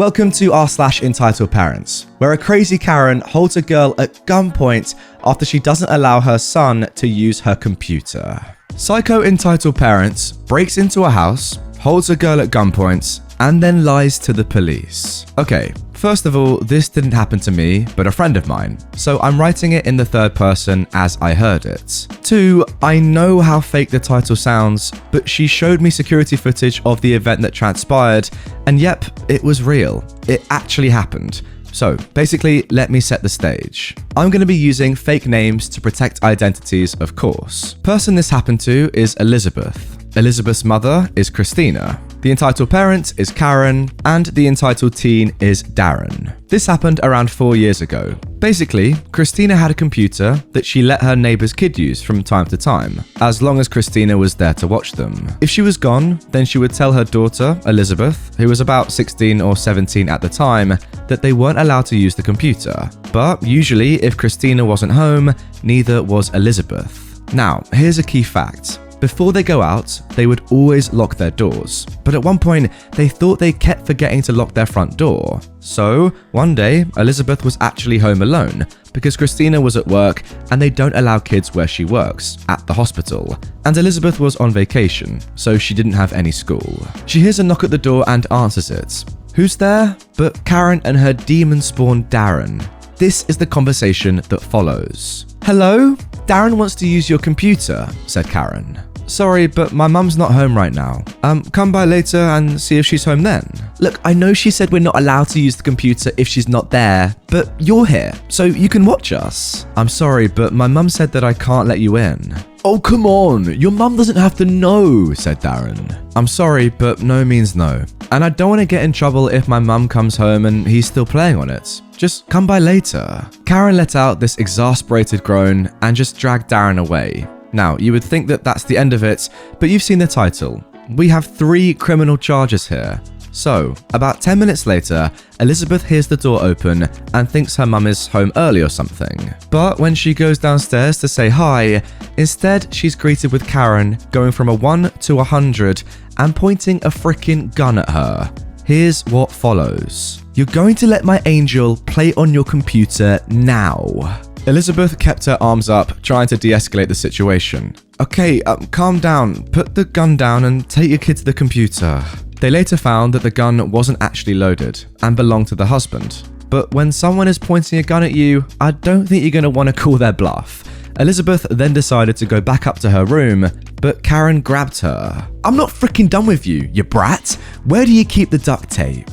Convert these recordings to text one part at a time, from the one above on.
Welcome to r/EntitledParents, where a crazy Karen holds a girl at gunpoint after she doesn't allow her son to use her computer. Psycho entitled parents breaks into a house, holds a girl at gunpoint, and then lies to the police. Okay, first of all, this didn't happen to me, but a friend of mine, so I'm writing it in the third person as I heard it. 2, I know how fake the title sounds, but she showed me security footage of the event that transpired, and yep, it was real. It actually happened. So basically, let me set the stage. I'm going to be using fake names to protect identities, of course. Person this happened to is Elizabeth. Elizabeth's mother is Christina. The entitled parent is Karen, and the entitled teen is Darren. This happened around 4 years ago. Basically, Christina had a computer that she let her neighbor's kid use from time to time, as long as Christina was there to watch them. If she was gone, then she would tell her daughter, Elizabeth, who was about 16 or 17 at the time, that they weren't allowed to use the computer. But usually, if Christina wasn't home, neither was Elizabeth. Now, here's a key fact. Before they go out, they would always lock their doors. But at one point, they thought they kept forgetting to lock their front door. So, one day, Elizabeth was actually home alone because Christina was at work and they don't allow kids where she works, at the hospital. And Elizabeth was on vacation, so she didn't have any school. She hears a knock at the door and answers it. Who's there? But Karen and her demon-spawned Darren. This is the conversation that follows. "Hello? Darren wants to use your computer," said Karen. "Sorry, but my mum's not home right now. Come by later and see if she's home then." "Look, I know she said we're not allowed to use the computer if she's not there, but you're here, so you can watch us." "I'm sorry, but my mum said that I can't let you in." "Oh, come on, your mum doesn't have to know," said Darren. "I'm sorry, but no means no. And I don't want to get in trouble if my mum comes home and he's still playing on it. Just come by later." Karen let out this exasperated groan and just dragged Darren away. Now, you would think that that's the end of it, but you've seen the title. We have 3 criminal charges here. So, about 10 minutes later, Elizabeth hears the door open and thinks her mum is home early or something. But when she goes downstairs to say hi, instead she's greeted with Karen going from a 1 to 100 and pointing a freaking gun at her. Here's what follows. "You're going to let my angel play on your computer now." Elizabeth kept her arms up, trying to de-escalate the situation. "Okay, calm down, put the gun down and take your kid to the computer." They later found that the gun wasn't actually loaded and belonged to the husband. But when someone is pointing a gun at you, I don't think you're going to want to call their bluff. Elizabeth then decided to go back up to her room, but Karen grabbed her. "I'm not freaking done with you, you brat. Where do you keep the duct tape?"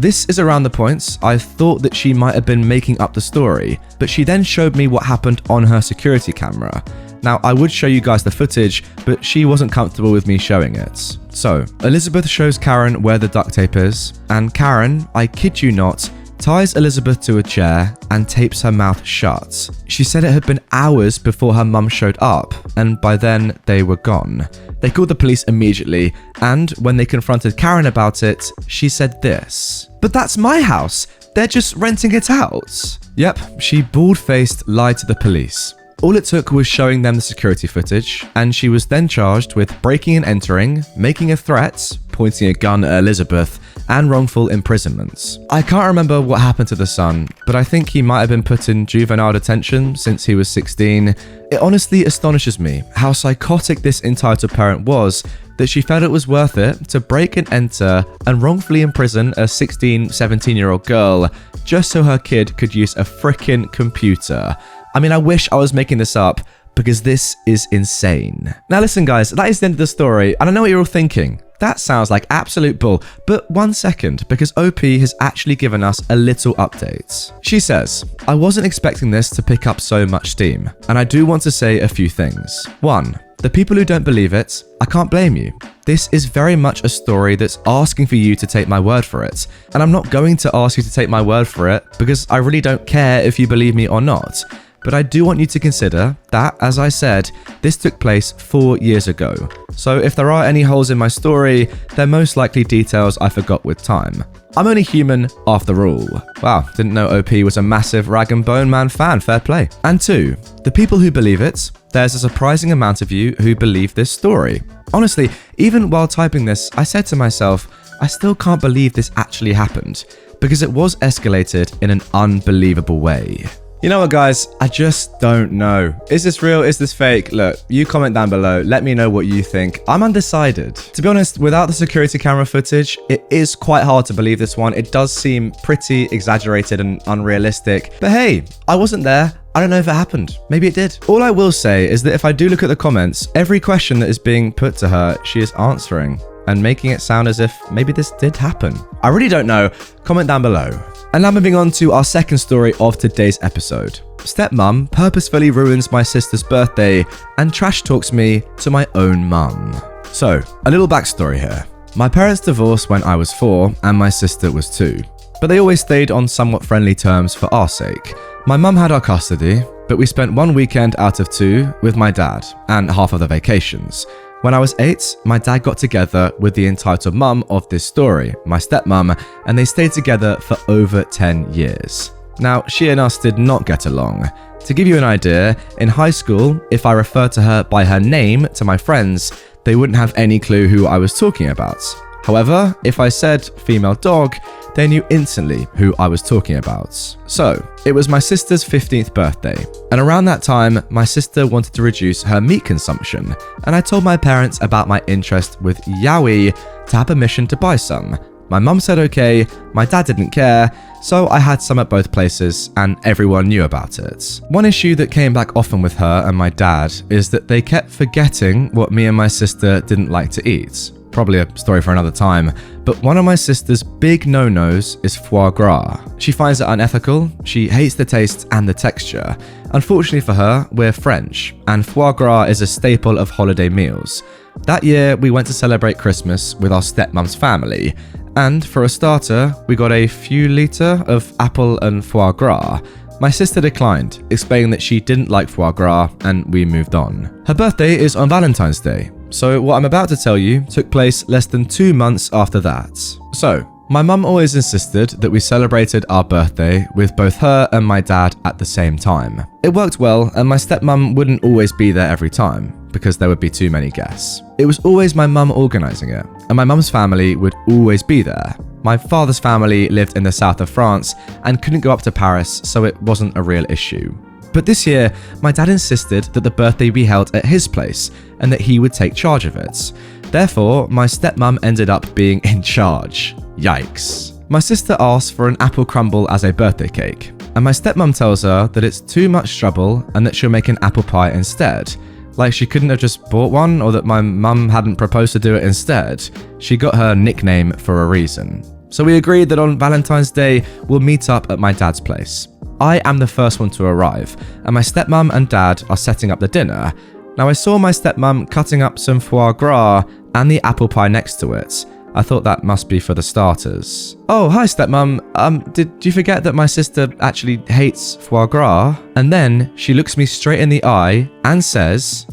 This is around the points I thought that she might have been making up the story, but she then showed me what happened on her security camera. Now, I would show you guys the footage, but she wasn't comfortable with me showing it. So, Elizabeth shows Karen where the duct tape is, and Karen, I kid you not, ties Elizabeth to a chair and tapes her mouth shut. She said it had been hours before her mum showed up, and by then they were gone. They called the police immediately, and when they confronted Karen about it, she said this. "But that's my house. They're just renting it out." Yep, she bald-faced lied to the police. All it took was showing them the security footage, and she was then charged with breaking and entering, making a threat, pointing a gun at Elizabeth, and wrongful imprisonment. I can't remember what happened to the son, but I think he might have been put in juvenile detention since he was 16. It honestly astonishes me how psychotic this entitled parent was that she felt it was worth it to break and enter and wrongfully imprison a 16, 17-year-old girl just so her kid could use a frickin' computer. I mean, I wish I was making this up because this is insane. Now listen guys, that is the end of the story, and I know what you're all thinking. That sounds like absolute bull, but 1 second, because OP has actually given us a little update. She says, "I wasn't expecting this to pick up so much steam, and I do want to say a few things. 1. The people who don't believe it, I can't blame you. This is very much a story that's asking for you to take my word for it, and I'm not going to ask you to take my word for it because I really don't care if you believe me or not. But I do want you to consider that, as I said, this took place 4 years ago. So if there are any holes in my story, they're most likely details I forgot with time. I'm only human after all." Wow, didn't know OP was a massive Rag and Bone Man fan, fair play. And 2, the people who believe it, there's a surprising amount of you who believe this story. Honestly, even while typing this, I said to myself, I still can't believe this actually happened. because it was escalated in an unbelievable way. You know what, guys? I just don't know. Is this real? Is this fake? Look, you comment down below. Let me know what you think. I'm undecided. To be honest, without the security camera footage, it is quite hard to believe this one. It does seem pretty exaggerated and unrealistic. But hey, I wasn't there. I don't know if it happened. Maybe it did. All I will say is that if I do look at the comments, every question that is being put to her, she is answering and making it sound as if maybe this did happen. I really don't know. Comment down below. And now moving on to our second story of today's episode. Stepmom purposefully ruins my sister's birthday and trash talks me to my own mum. So, a little backstory here. My parents divorced when I was 4 and my sister was 2, but they always stayed on somewhat friendly terms for our sake. My mum had our custody, but we spent 1 weekend out of 2 with my dad and half of the vacations. When I was 8, my dad got together with the entitled mum of this story, my stepmom, and they stayed together for over 10 years. Now, she and us did not get along. To give you an idea, in high school, if I referred to her by her name to my friends, they wouldn't have any clue who I was talking about. However, if I said female dog, they knew instantly who I was talking about. So, it was my sister's 15th birthday, and around that time, my sister wanted to reduce her meat consumption, and I told my parents about my interest with yaoi to have permission to buy some. My mum said okay, my dad didn't care, so I had some at both places, and everyone knew about it. One issue that came back often with her and my dad is that they kept forgetting what me and my sister didn't like to eat. Probably a story for another time, but one of my sister's big no-nos is foie gras. She finds it unethical, she hates the taste and the texture. Unfortunately for her, we're French, and foie gras is a staple of holiday meals. That year, we went to celebrate Christmas with our stepmom's family, and for a starter, we got a few litre of apple and foie gras. My sister declined, explaining that she didn't like foie gras, and we moved on. Her birthday is on Valentine's Day, so what I'm about to tell you took place less than 2 months after that. So, my mum always insisted that we celebrated our birthday with both her and my dad at the same time. It worked well, and my stepmum wouldn't always be there every time, because there would be too many guests. It was always my mum organising it, and my mum's family would always be there. My father's family lived in the south of France and couldn't go up to Paris, so it wasn't a real issue. But this year, my dad insisted that the birthday be held at his place and that he would take charge of it. Therefore, my stepmom ended up being in charge. Yikes. My sister asked for an apple crumble as a birthday cake, and my stepmom tells her that it's too much trouble and that she'll make an apple pie instead. Like she couldn't have just bought one, or that my mum hadn't proposed to do it instead. She got her nickname for a reason. So we agreed that on Valentine's Day, we'll meet up at my dad's place. I am the first one to arrive, and my stepmom and dad are setting up the dinner. Now I saw my stepmom cutting up some foie gras and the apple pie next to it. I thought that must be for the starters. Oh, hi stepmom. Did you forget that my sister actually hates foie gras? And then she looks me straight in the eye and says,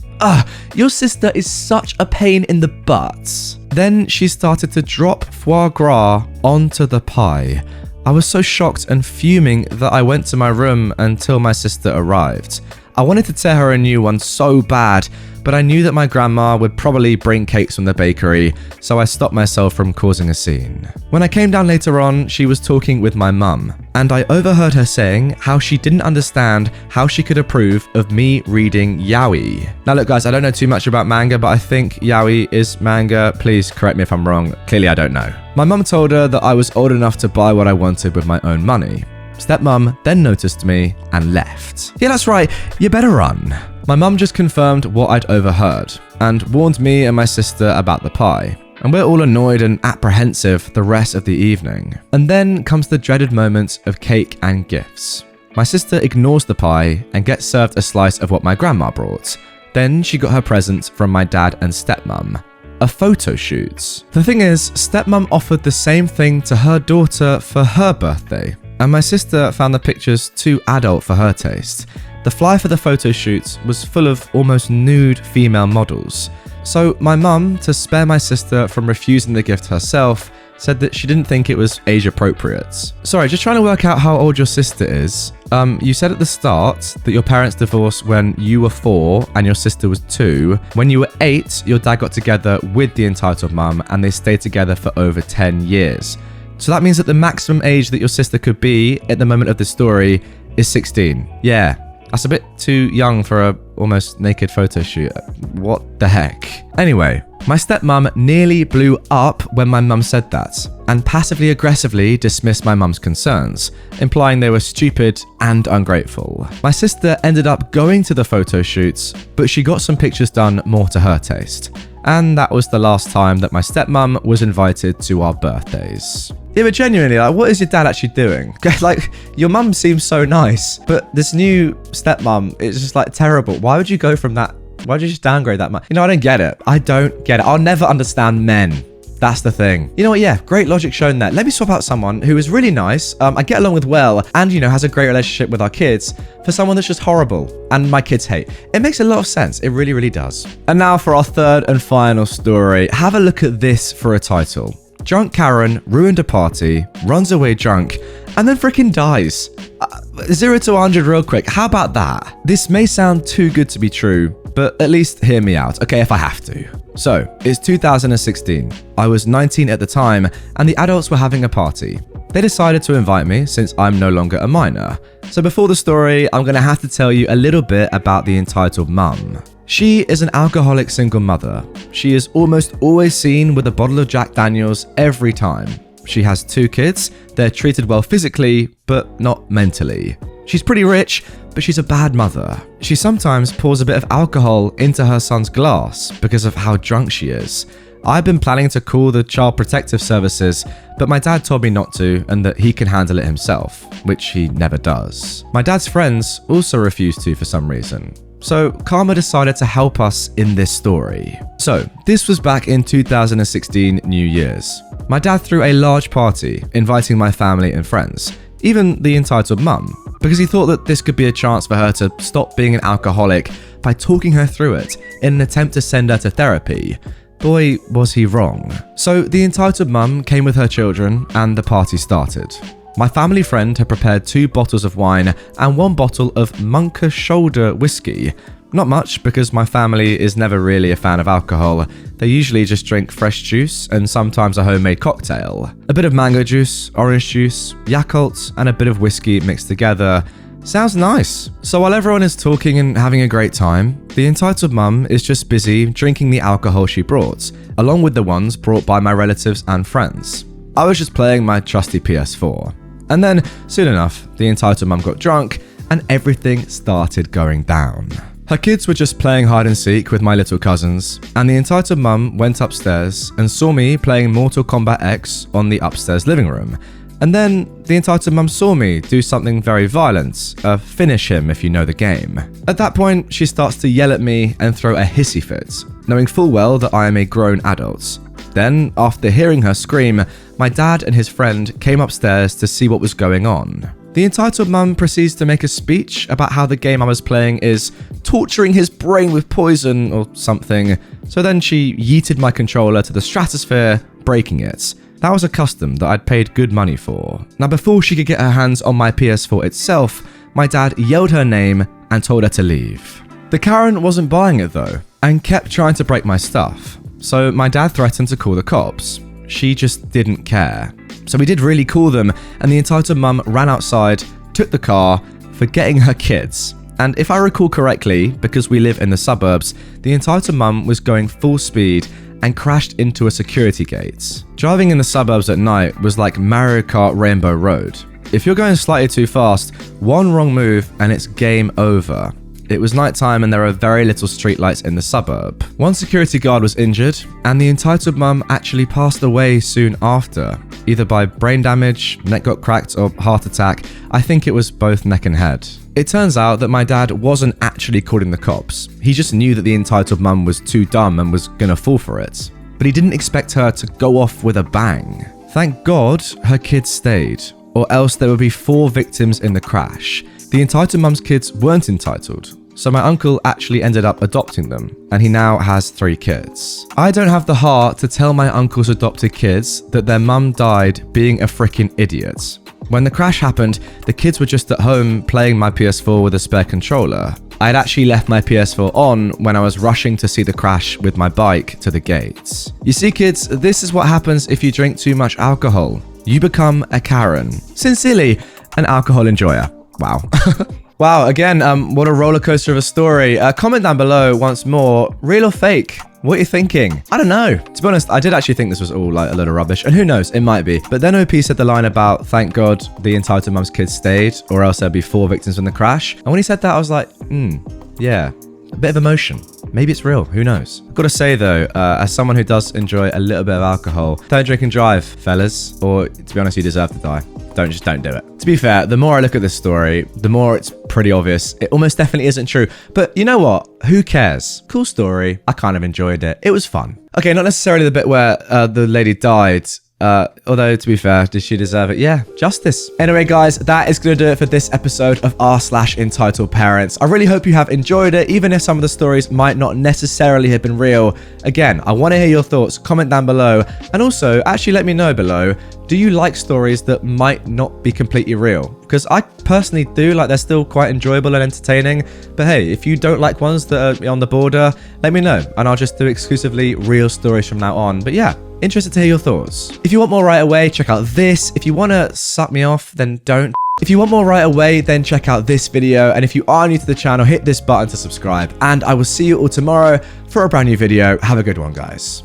your sister is such a pain in the butt. Then she started to drop foie gras onto the pie. I was so shocked and fuming that I went to my room until my sister arrived. I wanted to tear her a new one so bad, but I knew that my grandma would probably bring cakes from the bakery, so I stopped myself from causing a scene. When I came down later on, she was talking with my mum, and I overheard her saying how she didn't understand how she could approve of me reading yaoi. Now look guys, I don't know too much about manga, but I think yaoi is manga. Please correct me if I'm wrong. Clearly I don't know. My mum told her that I was old enough to buy what I wanted with my own money. Stepmom then noticed me and left. Yeah, that's right, you better run. My mum just confirmed what I'd overheard and warned me and my sister about the pie. And we're all annoyed and apprehensive the rest of the evening. And then comes the dreaded moment of cake and gifts. My sister ignores the pie and gets served a slice of what my grandma brought. Then she got her present from my dad and stepmom. A photo shoot. The thing is, stepmom offered the same thing to her daughter for her birthday, and my sister found the pictures too adult for her taste. The flyer for the photo shoot was full of almost nude female models. So my mum, to spare my sister from refusing the gift herself, said that she didn't think it was age appropriate. Sorry, just trying to work out how old your sister is. You said at the start that your parents divorced when you were 4 and your sister was 2. When you were 8, your dad got together with the entitled mum and they stayed together for over 10 years. So that means that the maximum age that your sister could be at the moment of this story is 16. Yeah, that's a bit too young for a almost naked photo shoot. What the heck? Anyway, my stepmom nearly blew up when my mum said that, and passively aggressively dismissed my mum's concerns, implying they were stupid and ungrateful. My sister ended up going to the photo shoots, but she got some pictures done more to her taste. And that was the last time that my stepmom was invited to our birthdays. Yeah, but genuinely, like, what is your dad actually doing? Like, your mum seems so nice, but this new stepmom is just like terrible. Why would you go from that? Why would you just downgrade that much? You know, I don't get it. I don't get it. I'll never understand men. That's the thing. You know what? Yeah, great logic shown there. Let me swap out someone who is really nice, I get along with well, and, you know, has a great relationship with our kids for someone that's just horrible and my kids hate. It makes a lot of sense. It really, really does. And now for our third and final story. Have a look at this for a title. Drunk Karen ruined a party, runs away drunk, and then freaking dies. 0 to 100 real quick. How about that? This may sound too good to be true, but at least hear me out, okay, if I have to. So, it's 2016. I was 19 at the time, and the adults were having a party. They decided to invite me since I'm no longer a minor. So before the story, I'm gonna have to tell you a little bit about the entitled mum. She is an alcoholic single mother. She is almost always seen with a bottle of Jack Daniels every time. She has 2 kids. They're treated well physically, but not mentally. She's pretty rich, but she's a bad mother. She sometimes pours a bit of alcohol into her son's glass because of how drunk she is. I've been planning to call the Child Protective Services, but my dad told me not to and that he can handle it himself, which he never does. My dad's friends also refuse to for some reason. So Karma decided to help us in this story. So this was back in 2016 New Year's. My dad threw a large party, inviting my family and friends, even the entitled mum, because he thought that this could be a chance for her to stop being an alcoholic by talking her through it in an attempt to send her to therapy. Boy, was he wrong. So the entitled mum came with her children and the party started. My family friend had prepared 2 bottles of wine and 1 bottle of Munker Shoulder whiskey. Not much, because my family is never really a fan of alcohol. They usually just drink fresh juice and sometimes a homemade cocktail. A bit of mango juice, orange juice, Yakult, and a bit of whiskey mixed together. Sounds nice. So while everyone is talking and having a great time, the entitled mum is just busy drinking the alcohol she brought, along with the ones brought by my relatives and friends. I was just playing my trusty PS4. And then, soon enough, the entitled mum got drunk and everything started going down. Her kids were just playing hide and seek with my little cousins, and the entitled mum went upstairs and saw me playing Mortal Kombat X on the upstairs living room. And then the entitled mum saw me do something very violent, finish him if you know the game. At that point, she starts to yell at me and throw a hissy fit, knowing full well that I am a grown adult. Then, after hearing her scream, my dad and his friend came upstairs to see what was going on. The entitled mum proceeds to make a speech about how the game I was playing is torturing his brain with poison or something. So then she yeeted my controller to the stratosphere, breaking it. That was a custom that I'd paid good money for. Now, before she could get her hands on my PS4 itself, my dad yelled her name and told her to leave. The Karen wasn't buying it though, and kept trying to break my stuff. So my dad threatened to call the cops. She just didn't care. So we did really call them, and the entitled mum ran outside, took the car, forgetting her kids. And if I recall correctly, because we live in the suburbs, the entitled mum was going full speed and crashed into a security gate. Driving in the suburbs at night was like Mario Kart Rainbow Road. If you're going slightly too fast, one wrong move and it's game over. It was nighttime and there are very little streetlights in the suburb. One security guard was injured, and the entitled mum actually passed away soon after, either by brain damage, neck got cracked, or heart attack. I think it was both neck and head. It turns out that my dad wasn't actually calling the cops. He just knew that the entitled mum was too dumb and was gonna fall for it. But he didn't expect her to go off with a bang. Thank God her kids stayed, or else there would be 4 victims in the crash. The entitled mum's kids weren't entitled, so my uncle actually ended up adopting them, and he now has 3 kids. I don't have the heart to tell my uncle's adopted kids that their mum died being a freaking idiot. When the crash happened, the kids were just at home playing my PS4 with a spare controller. I had actually left my PS4 on when I was rushing to see the crash with my bike to the gates. You see kids, this is what happens if you drink too much alcohol. you become a Karen. Sincerely, an alcohol enjoyer. Wow. Wow, again, what a roller coaster of a story. Comment down below once more, real or fake? What are you thinking? I don't know. To be honest, I did actually think this was all like a load of rubbish, and who knows, it might be. But then OP said the line about, thank God the entitled mum's kids stayed, or else there'd be 4 victims from the crash. And when he said that, I was like, yeah, a bit of emotion. Maybe it's real, who knows? I've got to say though, as someone who does enjoy a little bit of alcohol, don't drink and drive, fellas, or to be honest, you deserve to die. Just don't do it. To be fair, the more I look at this story, the more it's pretty obvious. It almost definitely isn't true. But you know what? Who cares? Cool story. I kind of enjoyed it. It was fun. Okay, not necessarily the bit where the lady died. Although, to be fair, did she deserve it? Yeah, justice. Anyway, guys, that is going to do it for this episode of r/Entitled Parents. I really hope you have enjoyed it, even if some of the stories might not necessarily have been real. Again, I want to hear your thoughts. Comment down below. And also, actually let me know below, do you like stories that might not be completely real? Because I personally do, like they're still quite enjoyable and entertaining. But hey, if you don't like ones that are on the border, let me know. And I'll just do exclusively real stories from now on. But yeah, interested to hear your thoughts. If you want more right away, check out this. If you want to suck me off, then don't. If you want more right away, then check out this video. And if you are new to the channel, hit this button to subscribe. And I will see you all tomorrow for a brand new video. Have a good one, guys.